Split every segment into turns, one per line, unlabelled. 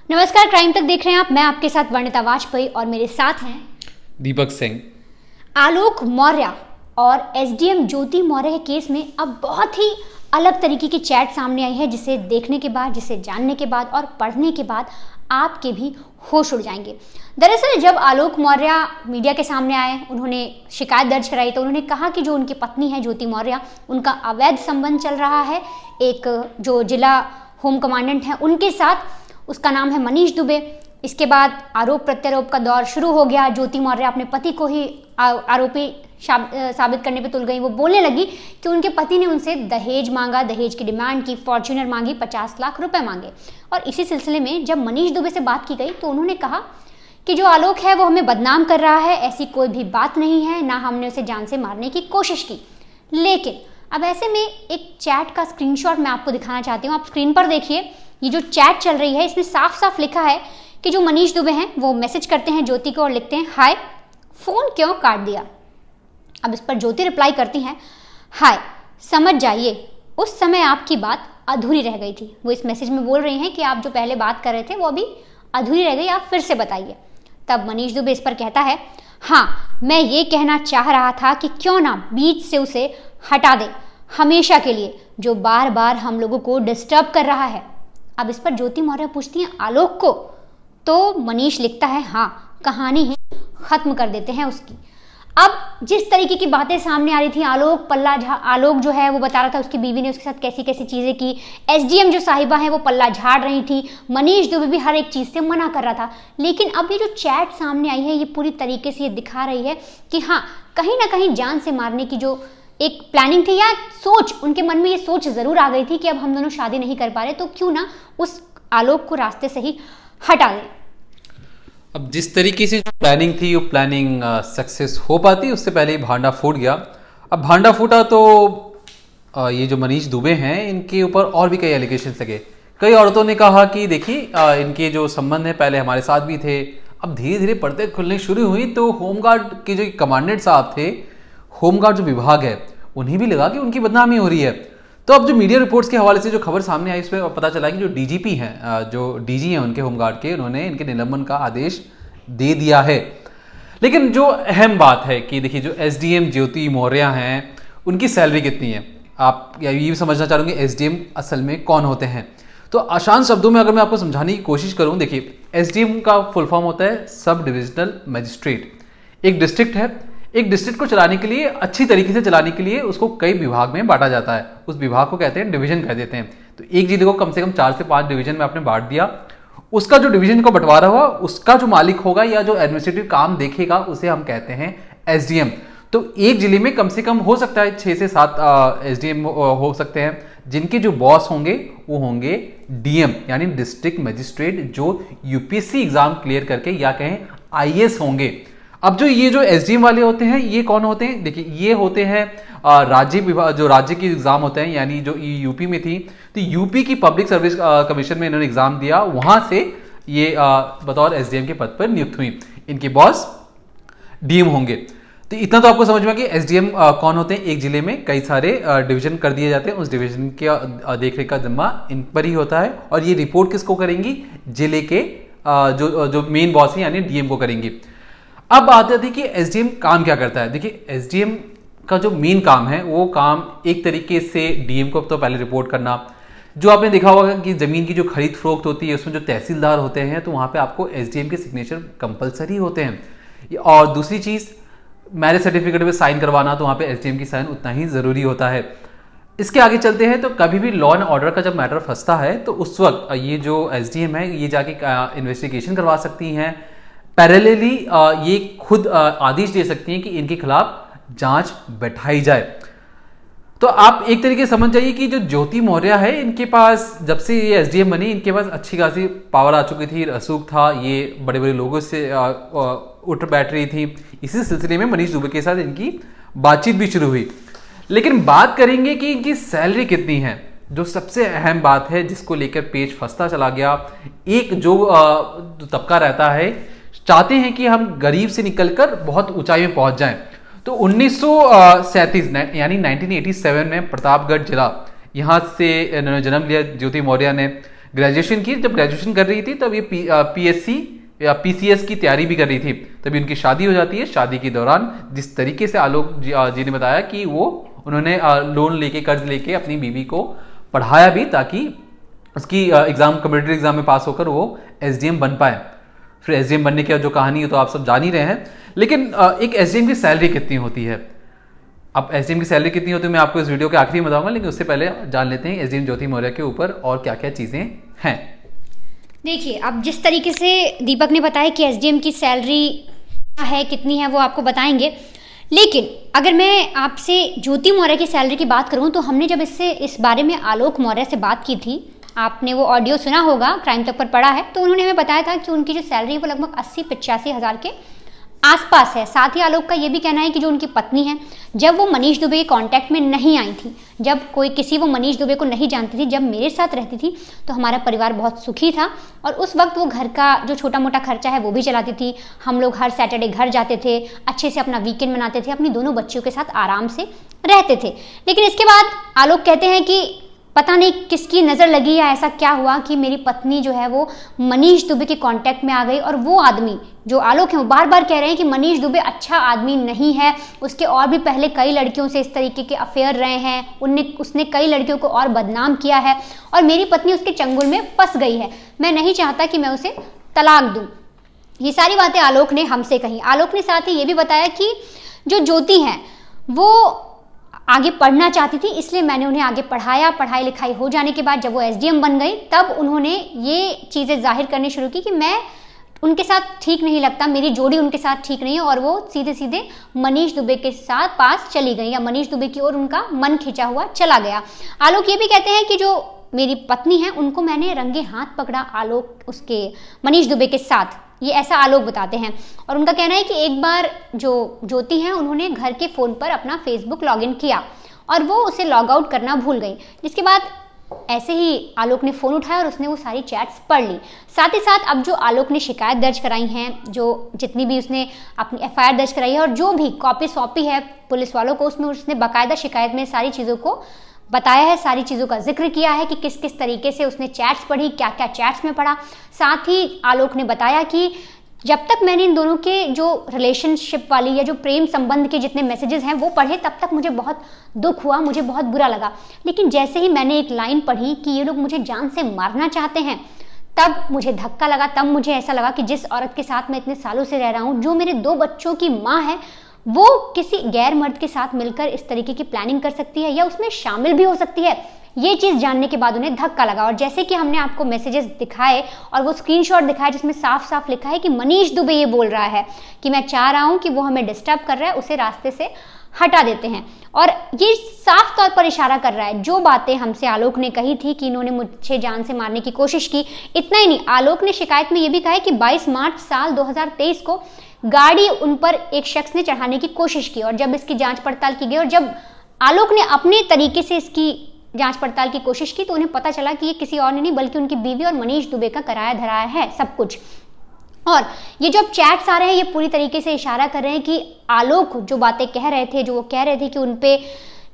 नमस्कार, क्राइम तक देख रहे हैं आप। मैं आपके साथ वर्णिता वाजपेयी और मेरे साथ हैं
दीपक सिंह।
आलोक मौर्य और एसडीएम ज्योति मौर्य के केस में अब बहुत ही अलग तरीके की चैट सामने आई है, जिसे देखने के बाद, जिसे जानने के बाद और पढ़ने के बाद आपके भी होश उड़ जाएंगे। दरअसल जब आलोक मौर्य मीडिया के सामने आए, उन्होंने शिकायत दर्ज कराई, तो उन्होंने कहा कि जो उनकी पत्नी है ज्योति मौर्य, उनका अवैध संबंध चल रहा है एक जो जिला होम कमांडेंट हैं उनके साथ। उसका नाम है मनीष दुबे। इसके बाद आरोप प्रत्यारोप का दौर शुरू हो गया। ज्योति मौर्य अपने पति को ही आरोपी साबित करने पे तुल गई। वो बोलने लगी कि उनके पति ने उनसे दहेज मांगा, दहेज की डिमांड की, फॉर्च्यूनर मांगी, 50 लाख रुपए मांगे। और इसी सिलसिले में जब मनीष दुबे से बात की गई तो उन्होंने कहा कि जो आलोक है वो हमें बदनाम कर रहा है, ऐसी कोई भी बात नहीं है, ना हमने उसे जान से मारने की कोशिश की। लेकिन अब ऐसे में एक चैट का स्क्रीनशॉट मैं आपको दिखाना चाहती हूँ। आप स्क्रीन पर देखिए, ये जो चैट चल रही है इसमें साफ साफ लिखा है कि जो मनीष दुबे हैं वो मैसेज करते हैं ज्योति को और लिखते हैं, हाय, फोन क्यों काट दिया। अब इस पर ज्योति रिप्लाई करती हैं, हाय, समझ जाइए, उस समय आपकी बात अधूरी रह गई थी। वो इस मैसेज में बोल रही हैं कि आप जो पहले बात कर रहे थे वो अभी अधूरी रह गई, आप फिर से बताइए। तब मनीष दुबे इस पर कहता है, हाँ, मैं ये कहना चाह रहा था कि क्यों ना बीच से उसे हटा दे हमेशा के लिए, जो बार बार हम लोगों को डिस्टर्ब कर रहा है। अब इस पर ज्योति मौर्य पूछती हैं आलोक को, तो मनीष लिखता है, हाँ, कहानी ही खत्म कर देते हैं उसकी। अब जिस तरीके की बातें सामने आ रही थी, आलोक जो है वो बता रहा था उसकी बीवी ने उसके साथ कैसी कैसी चीजें की। एसडीएम जो साहिबा है वो पल्ला झाड़ रही थी। मनीष दुबे भी हर एक चीज से मना कर रहा था। लेकिन अब ये जो चैट सामने आई है ये पूरी तरीके से ये दिखा रही है कि हाँ, कहीं ना कहीं जान से मारने की जो एक प्लानिंग थी या सोच, उनके मन में ये सोच जरूर आ गई थी कि अब हम दोनों शादी नहीं कर पा रहे, तो क्यों ना उस आलोक को रास्ते से ही हटा दें।
अब जिस तरीके से जो प्लानिंग थी वो प्लानिंग सक्सेस हो पाती, उससे पहले ही भांडा फूट गया। अब भांडा फूटा तो ये जो मनीष दुबे हैं इनके ऊपर और भी कई एलिगेशन लगे। कई औरतों ने कहा कि देखिए इनके जो संबंध है पहले हमारे साथ भी थे। अब धीरे धीरे पर्दे खुलने शुरू हुई तो होमगार्ड के जो कमांडेंट साहब थे, होमगार्ड जो विभाग है, उन्हें भी लगा कि उनकी बदनामी हो रही है। तो अब जो मीडिया रिपोर्ट्स के हवाले से जो खबर सामने आई उसमें पता चला कि जो डीजीपी हैं, जो डीजी हैं उनके होमगार्ड के, उन्होंने इनके निलंबन का आदेश दे दिया है। लेकिन जो अहम बात है कि देखिए जो एसडीएम ज्योति मौर्य हैं उनकी सैलरी कितनी है। आप ये भी समझना चाहोगे एसडीएम असल में कौन होते हैं। तो आसान शब्दों में अगर मैं आपको समझाने की कोशिश करूं, देखिए एसडीएम का फुल फॉर्म होता है सब डिविजनल मजिस्ट्रेट। एक डिस्ट्रिक्ट है, एक डिस्ट्रिक्ट को चलाने के लिए, अच्छी तरीके से चलाने के लिए उसको कई विभाग में बांटा जाता है। उस विभाग को कहते हैं डिवीजन कह देते हैं। तो एक जिले को कम से कम 4 से 5 डिवीजन में आपने बांट दिया। उसका जो डिवीजन का बंटवारा हुआ, उसका जो मालिक होगा या जो एडमिनिस्ट्रेटिव काम देखेगा उसे हम कहते हैं एसडीएम। तो एक जिले में कम से कम हो सकता है 6 से 7 एसडीएम हो सकते हैं, जिनके जो बॉस होंगे वो होंगे डीएम यानी डिस्ट्रिक्ट मजिस्ट्रेट, जो यूपीएससी एग्जाम क्लियर करके या कहें आईएएस होंगे। अब जो ये जो एसडीएम वाले होते हैं ये कौन होते हैं, देखिए ये होते हैं राज्य विभाग, जो राज्य के एग्जाम होते हैं, यानी जो यूपी में थी तो यूपी की पब्लिक सर्विस कमीशन में इन्होंने एग्जाम दिया, वहां से ये बतौर एसडीएम के पद पर नियुक्त हुई। इनके बॉस डीएम होंगे। तो इतना तो आपको समझ में कि एसडीएम कौन होते हैं। एक जिले में कई सारे डिवीजन कर दिए जाते हैं, उस डिवीजन के देखरेख का जिम्मा इन पर ही होता है। और ये रिपोर्ट किसको करेंगी, जिले के जो मेन बॉस है यानी डीएम को करेंगी। अब बात आती है कि एसडीएम काम क्या करता है। देखिए एसडीएम का जो मेन काम है वो काम एक तरीके से डीएम को तो पहले रिपोर्ट करना। जो आपने देखा होगा कि जमीन की जो खरीद फरोख्त होती है उसमें जो तहसीलदार होते हैं तो वहां पे आपको एसडीएम के सिग्नेचर कंपलसरी होते हैं। और दूसरी चीज मैरिज सर्टिफिकेट में साइन करवाना, तो वहां पे एसडीएम की साइन उतना ही जरूरी होता है। इसके आगे चलते हैं तो कभी भी लॉ एंड ऑर्डर का जब मैटर फंसता है तो उस वक्त ये जो एसडीएम है ये जाके इन्वेस्टिगेशन करवा सकती हैं। पैरेलली ये खुद आदेश दे सकती हैं कि इनके खिलाफ जांच बैठाई जाए। तो आप एक तरीके से समझ जाइए कि जो ज्योति मौर्य है इनके पास जब से ये एसडीएम बनी इनके पास अच्छी खासी पावर आ चुकी थी, रसूख था, ये बड़े बड़े लोगों से उठ बैठ रही थी। इसी सिलसिले में मनीष दुबे के साथ इनकी बातचीत भी शुरू हुई। लेकिन बात करेंगे कि इनकी सैलरी कितनी है, जो सबसे अहम बात है जिसको लेकर पेच फंसता चला गया। एक जो तबका रहता है चाहते हैं कि हम गरीब से निकलकर बहुत ऊंचाई में पहुंच जाएं। तो 1937 यानी 1987 में प्रतापगढ़ जिला, यहां से इन्होंने जन्म लिया ज्योति मौर्य ने। ग्रेजुएशन की, जब ग्रेजुएशन कर रही थी तब ये PSC या PCS की तैयारी भी कर रही थी, तभी उनकी शादी हो जाती है। शादी के दौरान जिस तरीके से आलोक जी ने बताया कि उन्होंने लोन लेके, कर्ज लेके अपनी बीवी को पढ़ाया भी, ताकि उसकी कम्पिटिटिव एग्जाम में पास होकर वो SDM बन पाए। फिर SDM बनने की जो कहानी है तो आप सब जान ही रहे हैं। लेकिन एक SDM की सैलरी कितनी होती है, अब SDM की सैलरी कितनी होती है मैं आपको इस वीडियो के आखिरी में बताऊंगा, लेकिन उससे पहले जान लेते हैं SDM ज्योति मौर्य के ऊपर और क्या क्या चीज़ें हैं।
देखिए, अब जिस तरीके से दीपक ने बताया कि SDM की सैलरी क्या है, कितनी है, वो आपको बताएंगे। लेकिन अगर मैं आपसे ज्योति मौर्य की सैलरी की बात करूं तो हमने जब इस बारे में आलोक मौर्य से बात की थी, आपने वो ऑडियो सुना होगा, क्राइम तक पर पड़ा है, तो उन्होंने हमें बताया था कि उनकी जो सैलरी है वो लगभग 80-85 हज़ार के आसपास है। साथ ही आलोक का ये भी कहना है कि जो उनकी पत्नी है, जब वो मनीष दुबे के कांटेक्ट में नहीं आई थी, जब वो मनीष दुबे को नहीं जानती थी, जब मेरे साथ रहती थी, तो हमारा परिवार बहुत सुखी था और उस वक्त वो घर का जो छोटा मोटा खर्चा है वो भी चलाती थी। हम लोग हर सैटरडे घर जाते थे, अच्छे से अपना वीकेंड मनाते थे, अपनी दोनों बच्चियों के साथ आराम से रहते थे। लेकिन इसके बाद आलोक कहते हैं कि पता नहीं किसकी नज़र लगी या ऐसा क्या हुआ कि मेरी पत्नी जो है वो मनीष दुबे के कांटेक्ट में आ गई, और वो आदमी जो आलोक है वो बार बार कह रहे हैं कि मनीष दुबे अच्छा आदमी नहीं है, उसके और भी पहले कई लड़कियों से इस तरीके के अफेयर रहे हैं, उसने कई लड़कियों को और बदनाम किया है और मेरी पत्नी उसके चंगुल में फंस गई है, मैं नहीं चाहता कि मैं उसे तलाक दूं। ये सारी बातें आलोक ने हमसे कही। आलोक ने साथ ही ये भी बताया कि जो ज्योति है वो आगे पढ़ना चाहती थी, इसलिए मैंने उन्हें आगे पढ़ाया। पढ़ाई लिखाई हो जाने के बाद जब वो SDM बन गई, तब उन्होंने ये चीज़ें जाहिर करनी शुरू की कि मैं उनके साथ ठीक नहीं लगता, मेरी जोड़ी उनके साथ ठीक नहीं है, और वो सीधे सीधे मनीष दुबे के साथ पास चली गई, या मनीष दुबे की ओर उनका मन खिंचा हुआ चला गया। आलोक ये भी कहते हैं कि जो मेरी पत्नी है उनको मैंने रंगे हाथ पकड़ा, आलोक उसके मनीष दुबे के साथ, ये ऐसा आलोक बताते हैं। और उनका कहना है कि एक बार जो ज्योति हैं उन्होंने घर के फ़ोन पर अपना फेसबुक लॉगिन किया और वो उसे लॉग आउट करना भूल गई, जिसके बाद ऐसे ही आलोक ने फ़ोन उठाया और उसने वो सारी चैट्स पढ़ ली। साथ ही साथ अब जो आलोक ने शिकायत दर्ज कराई हैं, जो जितनी भी उसने अपनी FIR दर्ज कराई है और जो भी कॉपी सौंपी है पुलिस वालों को, उसमें उसने बाकायदा शिकायत में सारी चीज़ों को बताया है, सारी चीज़ों का जिक्र किया है कि किस किस तरीके से उसने चैट्स पढ़ी, क्या क्या चैट्स में पढ़ा। साथ ही आलोक ने बताया कि जब तक मैंने इन दोनों के जो रिलेशनशिप वाली या जो प्रेम संबंध के जितने मैसेजेस हैं वो पढ़े, तब तक मुझे बहुत दुख हुआ, मुझे बहुत बुरा लगा। लेकिन जैसे ही मैंने एक लाइन पढ़ी कि ये लोग मुझे जान से मारना चाहते हैं, तब मुझे धक्का लगा, तब मुझे ऐसा लगा कि जिस औरत के साथ मैं इतने सालों से रह रहा हूँ, जो मेरे 2 बच्चों की माँ है, वो किसी गैर मर्द के साथ मिलकर इस तरीके की प्लानिंग कर सकती है या उसमें शामिल भी हो सकती है। ये चीज़ जानने के बाद उन्हें धक्का लगा। और जैसे कि हमने आपको मैसेजेस दिखाए और वो स्क्रीनशॉट दिखाया जिसमें साफ साफ लिखा है कि मनीष दुबे ये बोल रहा है कि मैं चाह रहा हूँ कि वो हमें डिस्टर्ब कर रहा है, उसे रास्ते से हटा देते हैं। और ये साफ तौर पर इशारा कर रहा है, जो बातें हमसे आलोक ने कही थी कि इन्होंने मुझे जान से मारने की कोशिश की। इतना ही नहीं, आलोक ने शिकायत में ये भी कहा है कि 22 मार्च साल 2023 को गाड़ी उन पर एक शख्स ने चढ़ाने की कोशिश की, और जब इसकी जांच पड़ताल की गई और जब आलोक ने अपने तरीके से इसकी जांच पड़ताल की कोशिश की, तो उन्हें पता चला कि ये किसी और ने नहीं बल्कि उनकी बीवी और मनीष दुबे का कराया धराया है सब कुछ। और ये जो अब चैट्स आ रहे हैं, ये पूरी तरीके से इशारा कर रहे हैं कि आलोक जो बातें कह रहे थे, जो वो कह रहे थे कि उन पे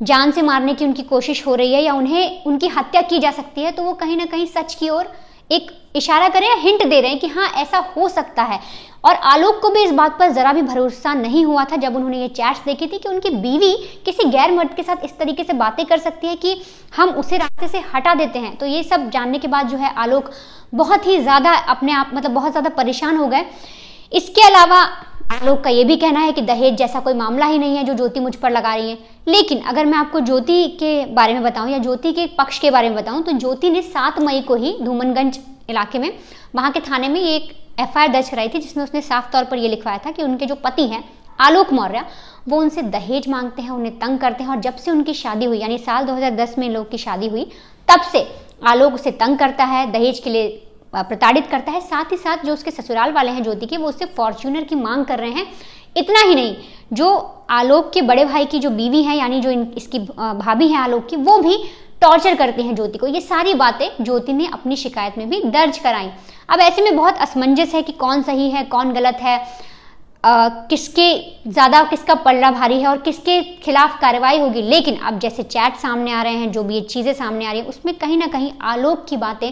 जान से मारने की उनकी कोशिश हो रही है या उन्हें उनकी हत्या की जा सकती है, तो वो कहीं ना कहीं सच की ओर एक इशारा कर रहे हैं, हिंट दे रहे हैं कि हाँ ऐसा हो सकता है। और आलोक को भी इस बात पर जरा भी भरोसा नहीं हुआ था जब उन्होंने ये चैट्स देखी थी कि उनकी बीवी किसी गैर मर्द के साथ इस तरीके से बातें कर सकती है कि हम उसे रास्ते से हटा देते हैं। तो ये सब जानने के बाद जो है आलोक बहुत ही ज़्यादा अपने आप बहुत ज़्यादा परेशान हो गए। इसके अलावा आलोक का ये भी कहना है कि दहेज जैसा कोई मामला ही नहीं है जो ज्योति मुझ पर लगा रही है। लेकिन अगर मैं आपको ज्योति के बारे में बताऊं या ज्योति के पक्ष के बारे में बताऊं, तो ज्योति ने 7 मई को ही धूमनगंज इलाके में वहाँ के थाने में एक FIR दर्ज कराई थी, जिसमें उसने साफ तौर पर यह लिखवाया था कि उनके जो पति हैं आलोक मौर्य, वो उनसे दहेज मांगते हैं, उन्हें तंग करते हैं, और जब से उनकी शादी हुई यानी साल 2010 में इन लोग की शादी हुई, तब से आलोक उसे तंग करता है, दहेज के लिए प्रताड़ित करता है। साथ ही साथ जो उसके ससुराल वाले हैं ज्योति के, वो उससे फॉर्च्यूनर की मांग कर रहे हैं। इतना ही नहीं, जो आलोक के बड़े भाई की जो बीवी है यानी जो इसकी भाभी है आलोक की, वो भी टॉर्चर करते हैं ज्योति को। ये सारी बातें ज्योति ने अपनी शिकायत में भी दर्ज कराई। अब ऐसे में बहुत असमंजस है कि कौन सही है कौन गलत है, किसका पल्ला भारी है और किसके खिलाफ कार्रवाई होगी। लेकिन अब जैसे चैट सामने आ रहे हैं, जो भी ये चीज़ें सामने आ रही हैं, उसमें कहीं ना कहीं आलोक की बातें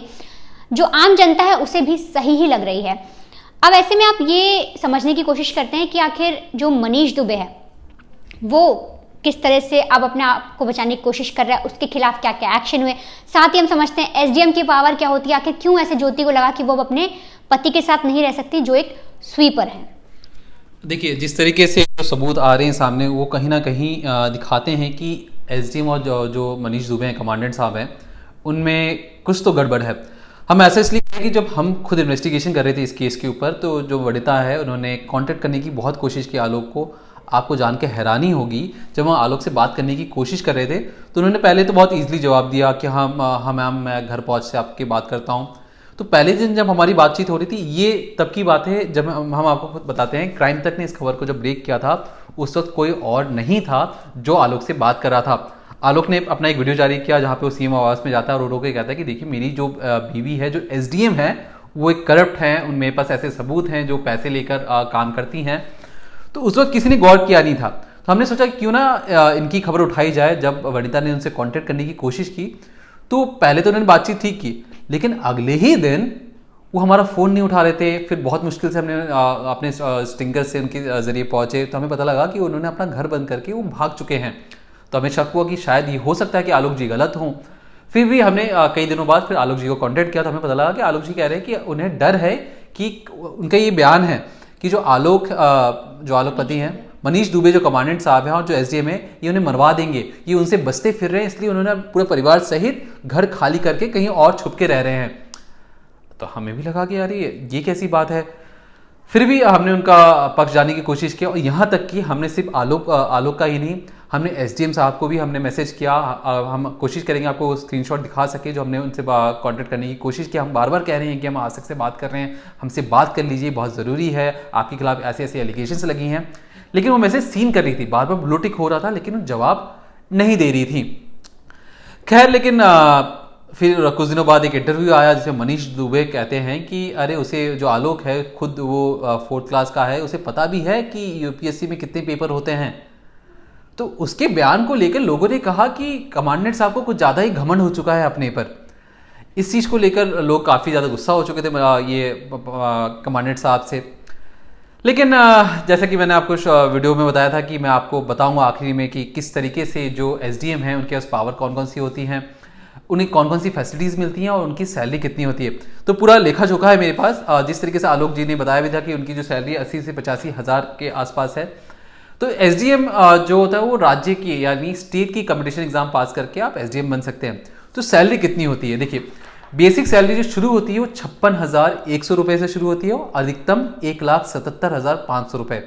जो आम जनता है उसे भी सही ही लग रही है। अब ऐसे में आप ये समझने की कोशिश करते हैं कि आखिर जो मनीष दुबे है वो किस तरह से अब अपने आप को बचाने की कोशिश कर रहा है, उसके खिलाफ क्या क्या एक्शन हुए, साथ ही हम समझते हैं एसडीएम की पावर क्या होती है, आखिर क्यों ऐसे ज्योति को लगा कि वो अपने पति के साथ नहीं रह सकती जो एक स्वीपर है।
देखिए, जिस तरीके से जो सबूत आ रहे हैं सामने वो कहीं ना कहीं दिखाते हैं कि एसडीएम और जो मनीष दुबे हैं, कमांडेंट साहब हैं, उनमें कुछ तो गड़बड़ है। हम ऐसा इसलिए कहें कि जब हम खुद इन्वेस्टिगेशन कर रहे थे इस केस के ऊपर, तो जो वनिता है उन्होंने कांटेक्ट करने की बहुत कोशिश की आलोक को। आपको जान के हैरानी होगी, जब हम आलोक से बात करने की कोशिश कर रहे थे तो उन्होंने पहले तो बहुत ईजिली जवाब दिया कि हाँ मैम, मैं घर पहुँच से आपकी बात करता हूँ। तो पहले दिन जब हमारी बातचीत हो रही थी, ये तब की बात है जब हम आपको खुद बताते हैं, क्राइम तक ने इस खबर को जब ब्रेक किया था उस वक्त कोई और नहीं था जो आलोक से बात कर रहा था। आलोक ने अपना एक वीडियो जारी किया जहाँ पे वो सीएम आवास में जाता है और रो के कहता है कि देखिए, मेरी जो बीवी है, जो एसडीएम है, वो एक करप्ट है, उन मेरे पास ऐसे सबूत हैं जो पैसे लेकर काम करती हैं। तो उस वक्त किसी ने गौर किया नहीं था, तो हमने सोचा क्यों ना इनकी खबर उठाई जाए। जब वनिता ने उनसे कांटेक्ट करने की कोशिश की तो पहले तो उन्होंने बातचीत ठीक की, लेकिन अगले ही दिन वो हमारा फ़ोन नहीं उठा रहे थे। फिर बहुत मुश्किल से हमने अपने स्टिंगर से उनके ज़रिए पहुंचे तो हमें पता लगा कि उन्होंने अपना घर बंद करके वो भाग चुके हैं। तो हमें शक हुआ कि शायद ये हो सकता है कि आलोक जी गलत हों। फिर भी हमने कई दिनों बाद फिर आलोक जी को कांटेक्ट किया तो हमें पता लगा कि आलोक जी कह रहे हैं कि उन्हें डर है कि उनका ये बयान है कि जो आलोक पति हैं, मनीष दुबे जो कमांडेंट साहब हैं और जो एसडीएम है, ये उन्हें मरवा देंगे, ये उनसे बचते फिर रहे हैं, इसलिए उन्होंने पूरे परिवार सहित घर खाली करके कहीं और छुप के रह रहे हैं। तो हमें भी लगा कि यार ये कैसी बात है। फिर भी हमने उनका पक्ष जानने की कोशिश किया और यहाँ तक कि हमने सिर्फ आलोक का ही नहीं, हमने एसडीएम साहब को भी हमने मैसेज किया। हम कोशिश करेंगे आपको स्क्रीनशॉट दिखा सके जो हमने उनसे कांटेक्ट करने की कोशिश की। हम बार बार कह रहे हैं कि हम आसिक से बात कर रहे हैं, हमसे बात कर लीजिए, बहुत ज़रूरी है, आपके खिलाफ ऐसे ऐसे एलिगेशंस लगी हैं। लेकिन वो मैसेज सीन कर रही थी, बार बार ब्लू टिक हो रहा था, लेकिन वो जवाब नहीं दे रही थी। खैर, लेकिन फिर कुछ दिनों बाद एक इंटरव्यू आया जिसमें मनीष दुबे कहते हैं कि अरे, उसे जो आलोक है खुद वो 4th क्लास का है, उसे पता भी है कि यूपीएससी में कितने पेपर होते हैं। तो उसके बयान को लेकर लोगों ने कहा कि कमांडेंट साहब को कुछ ज़्यादा ही घमंड हो चुका है अपने पर। इस चीज़ को लेकर लोग काफ़ी ज़्यादा गुस्सा हो चुके थे ये कमांडेंट साहब से। लेकिन जैसा कि मैंने आपको वीडियो में बताया था कि मैं आपको बताऊंगा आखिरी में कि किस तरीके से जो एसडीएम हैं उनके पास पावर कौन कौन सी होती हैं, उन्हें कौन कौन सी फैसिलिटीज़ मिलती हैं और उनकी सैलरी कितनी होती है। तो पूरा लेखा जोखा है मेरे पास। जिस तरीके से आलोक जी ने बताया भी था कि उनकी जो सैलरी 80 से 85 हज़ार के आसपास है। तो एसडीएम जो होता है वो राज्य की यानी स्टेट की कंपटीशन एग्जाम पास करके आप एसडीएम बन सकते हैं। तो सैलरी कितनी होती है, देखिए, बेसिक सैलरी जो शुरू होती है वो 56,100 रुपये से शुरू होती है और अधिकतम 1,77,500 रुपये।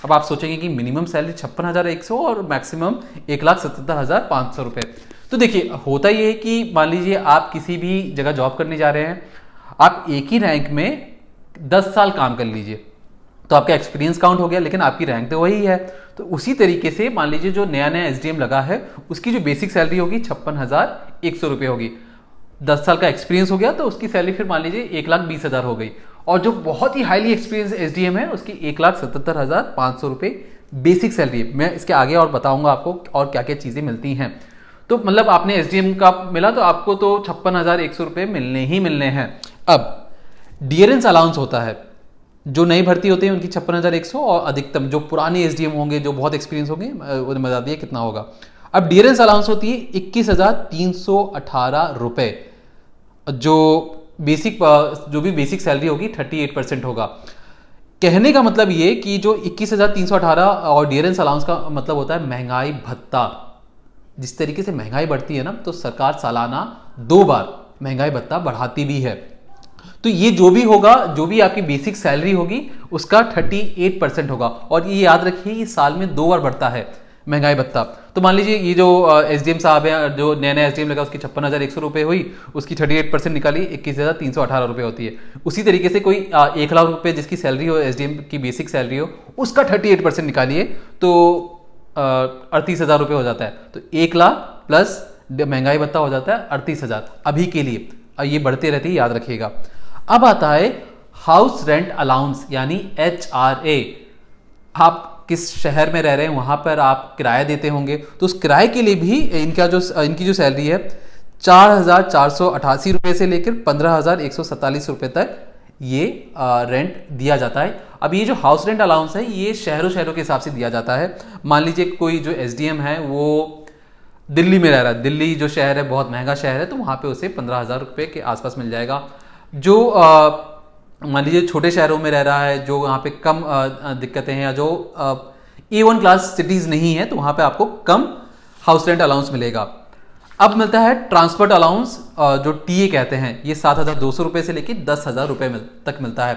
अब आप सोचेंगे कि मिनिमम सैलरी 56,100 और मैक्सिमम 1,77,500 रुपये। तो देखिए, होता ये है कि मान लीजिए आप किसी भी जगह जॉब करने जा रहे हैं, आप एक ही रैंक में 10 साल काम कर लीजिए तो आपका एक्सपीरियंस काउंट हो गया, लेकिन आपकी रैंक तो वही है। तो उसी तरीके से मान लीजिए जो नया एसडीएम लगा है उसकी जो बेसिक सैलरी होगी 56,100 रुपये होगी। 10 साल का एक्सपीरियंस हो गया तो उसकी सैलरी फिर मान लीजिए 1,20,000 हो गई। और जो बहुत ही हाईली एक्सपीरियंस एसडीएम है उसकी 1,77,500 रुपये बेसिक सैलरी है। मैं इसके आगे और बताऊंगा आपको और क्या क्या चीज़ें मिलती हैं। तो मतलब आपने एसडीएम का मिला तो आपको तो 56,100 रुपये मिलने ही मिलने हैं। अब डियरेंस अलाउंस होता है, जो नई भर्ती होते हैं उनकी 56,100 और अधिकतम जो पुराने एसडीएम होंगे जो बहुत एक्सपीरियंस होंगे उन्हें बता दिया कितना होगा। अब डियरेंस अलाउंस होती है 21,318 रुपये, जो भी बेसिक सैलरी होगी 38% होगा। कहने का मतलब ये कि जो 21,318 और डियरेंस अलाउंस का मतलब होता है महंगाई भत्ता। जिस तरीके से महंगाई बढ़ती है ना, तो सरकार सालाना 2 बार महंगाई भत्ता बढ़ाती भी है। तो ये जो भी होगा, जो भी आपकी बेसिक सैलरी होगी उसका 38% होगा। और ये याद रखिए, ये साल में 2 बार बढ़ता है महंगाई भत्ता। तो मान लीजिए ये जो एसडीएम साहब है, जो नया एसडीएम लगा, उसकी 56,100 रुपये हुई, उसकी 38% निकाली 21,318 रुपये होती है। उसी तरीके से कोई 1 लाख रुपये जिसकी सैलरी हो, एसडीएम की बेसिक सैलरी हो, उसका 38% निकालिए तो 38,000 रुपये हो जाता है। तो 1 लाख प्लस महंगाई भत्ता हो जाता है 38,000 अभी के लिए। ये बढ़ते रहते ही, याद रखिएगा। अब आता है हाउस रेंट अलाउंस यानी HRA। आप किस शहर में रह रहे हैं वहां पर आप किराया देते होंगे, तो उस किराए के लिए भी इनकी जो सैलरी है 4,488 रुपये से लेकर 15,147 रुपये तक ये रेंट दिया जाता है। अब ये जो हाउस रेंट अलाउंस है ये शहरों के हिसाब से दिया जाता है। मान लीजिए कोई जो एसडीएम है वो दिल्ली में रह रहा है, दिल्ली जो शहर है बहुत महंगा शहर है, तो वहाँ पे उसे 15,000 रुपये के आसपास मिल जाएगा। जो मान लीजिए छोटे शहरों में रह रहा है, जो वहाँ पे कम दिक्कतें हैं या जो A1 क्लास सिटीज़ नहीं है, तो वहाँ पे आपको कम हाउस रेंट अलाउंस मिलेगा। अब मिलता है ट्रांसपोर्ट अलाउंस, जो टीए कहते हैं, ये 7,200 रुपये से लेकर 10,000 रुपये तक मिलता है।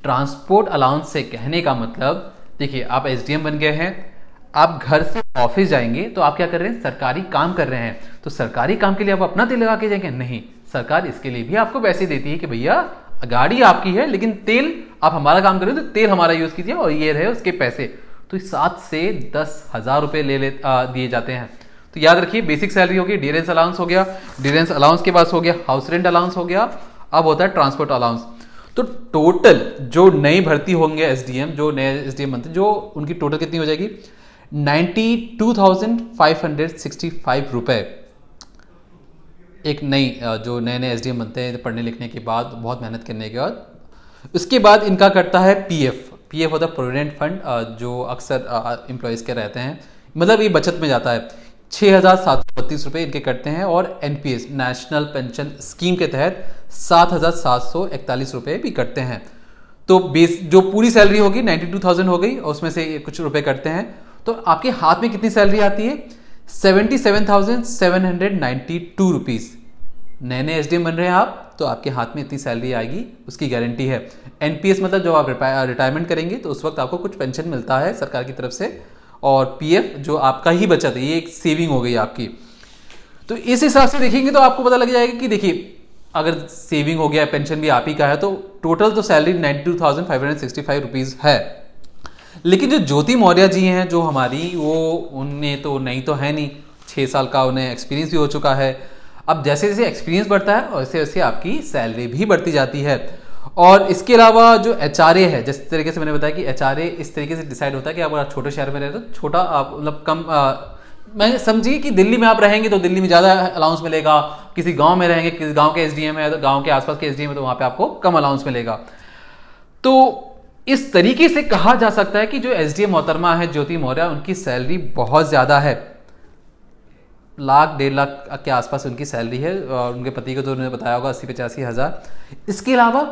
ट्रांसपोर्ट अलाउंस से कहने का मतलब, देखिए आप एसडीएम बन गए हैं, आप घर से ऑफिस जाएंगे तो आप क्या कर रहे हैं, सरकारी काम कर रहे हैं, तो सरकारी काम के लिए आप अपना तेल लगा के जाएंगे? नहीं, सरकार इसके लिए भी आपको पैसे देती है कि भैया गाड़ी आपकी है लेकिन तेल आप हमारा काम कर रहे हो तो तेल हमारा यूज कीजिए और ये रहे उसके पैसे। तो 7 से 10,000 रुपये दिए जाते हैं। तो याद रखिए, बेसिक सैलरी होगी, डियरेंस अलाउंस हो गया, डियरेंस अलाउंस के पास हो गया हाउस रेंट अलाउंस हो गया, अब होता है ट्रांसपोर्ट अलाउंस। तो टोटल जो नई भर्ती होंगे एसडीएम, जो नए एसडीएम बनते हैं, जो उनकी टोटल कितनी हो जाएगी, 92,565 रुपये। एक नई जो नए एसडीएम बनते हैं पढ़ने लिखने के बाद, बहुत मेहनत करने के बाद, उसके बाद इनका कटता है पीएफ होता है प्रोविडेंट फंड, जो अक्सर एम्प्लॉयज़ के रहते हैं, मतलब ये बचत में जाता है। 6,732 रुपये इनके कटते हैं और एनपीएस नेशनल पेंशन स्कीम के तहत 7,741 रुपये भी कटते हैं। तो बेस जो पूरी सैलरी होगी 92,000 हो गई और उसमें से कुछ रुपए कटते हैं, तो आपके हाथ में कितनी सैलरी आती है, 77,792 रुपीज़। नए नए एसडीएम बन रहे हैं आप, तो आपके हाथ में इतनी सैलरी आएगी, उसकी गारंटी है। एनपीएस मतलब जब आप रिटायरमेंट करेंगे तो उस वक्त आपको कुछ पेंशन मिलता है सरकार की तरफ से, और पीएफ जो आपका ही बचत है, ये एक सेविंग हो गई आपकी। तो इस हिसाब से देखेंगे तो आपको पता लग जाएगा कि देखिए अगर सेविंग हो गया, पेंशन भी आप ही का है, तो टोटल तो सैलरी 92,565 रुपीज़ है। लेकिन जो ज्योति मौर्य जी हैं जो हमारी, वो उन्हें तो नहीं तो है नहीं, 6 साल का उन्हें एक्सपीरियंस भी हो चुका है। अब जैसे जैसे एक्सपीरियंस बढ़ता है वैसे वैसे आपकी सैलरी भी बढ़ती जाती है। और इसके अलावा जो एचआरए है, जिस तरीके से मैंने बताया कि एचआरए इस तरीके से डिसाइड होता है कि अगर आप छोटे शहर में रह रहे हो तो छोटा आप मतलब कम, मैं समझिए कि दिल्ली में आप रहेंगे तो दिल्ली में ज़्यादा अलाउंस मिलेगा, किसी गांव में रहेंगे, किसी गांव के एसडीएम है तो गांव के आसपास के एसडीएम है तो वहाँ पे आपको कम अलाउंस मिलेगा। तो इस तरीके से कहा जा सकता है कि जो एसडीएम मोहतरमा है ज्योति मौर्य, उनकी सैलरी बहुत ज़्यादा है, 1,00,000-1,50,000 के आसपास उनकी सैलरी है, और उनके पति को तो उन्होंने बताया होगा 80-85 हज़ार। इसके अलावा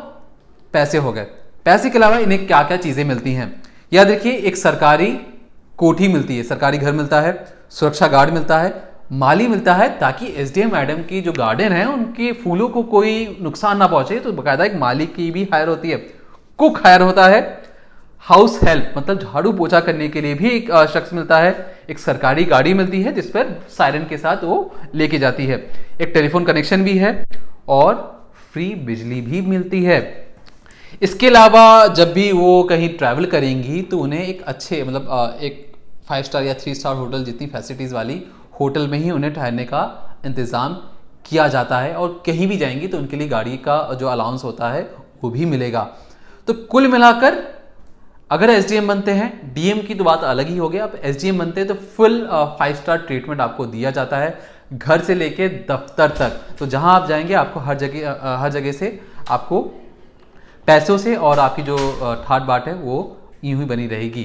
पैसे हो गए, पैसे के अलावा इन्हें क्या क्या चीज़ें मिलती हैं, याद रखिए, एक सरकारी कोठी मिलती है, सरकारी घर मिलता है, सुरक्षा गार्ड मिलता है, माली मिलता है, ताकि एसडीएम मैडम की जो गार्डन है उनके फूलों को कोई नुकसान ना पहुंचे, तो बाकायदा एक माली की भी हायर होती है, कुक हायर होता है, हाउस हेल्प मतलब झाड़ू पोछा करने के लिए भी एक शख्स मिलता है, एक सरकारी गाड़ी मिलती है जिस पर सायरन के साथ वो लेके जाती है, एक टेलीफोन कनेक्शन भी है और फ्री बिजली भी मिलती है। इसके अलावा जब भी वो कहीं ट्रैवल करेंगी तो उन्हें एक अच्छे मतलब एक 5 स्टार या 3 स्टार होटल जितनी फैसिलिटीज़ वाली होटल में ही उन्हें ठहरने का इंतज़ाम किया जाता है, और कहीं भी जाएंगी तो उनके लिए गाड़ी का जो अलाउंस होता है वो भी मिलेगा। तो कुल मिलाकर अगर एसडीएम बनते हैं, डीएम की तो बात अलग ही हो गया, अब एसडीएम बनते हैं तो फुल 5 स्टार ट्रीटमेंट आपको दिया जाता है, घर से लेके दफ्तर तक। तो जहां आप जाएंगे आपको हर जगह से आपको पैसों से और आपकी जो ठाट बाट है वो यूं ही बनी रहेगी।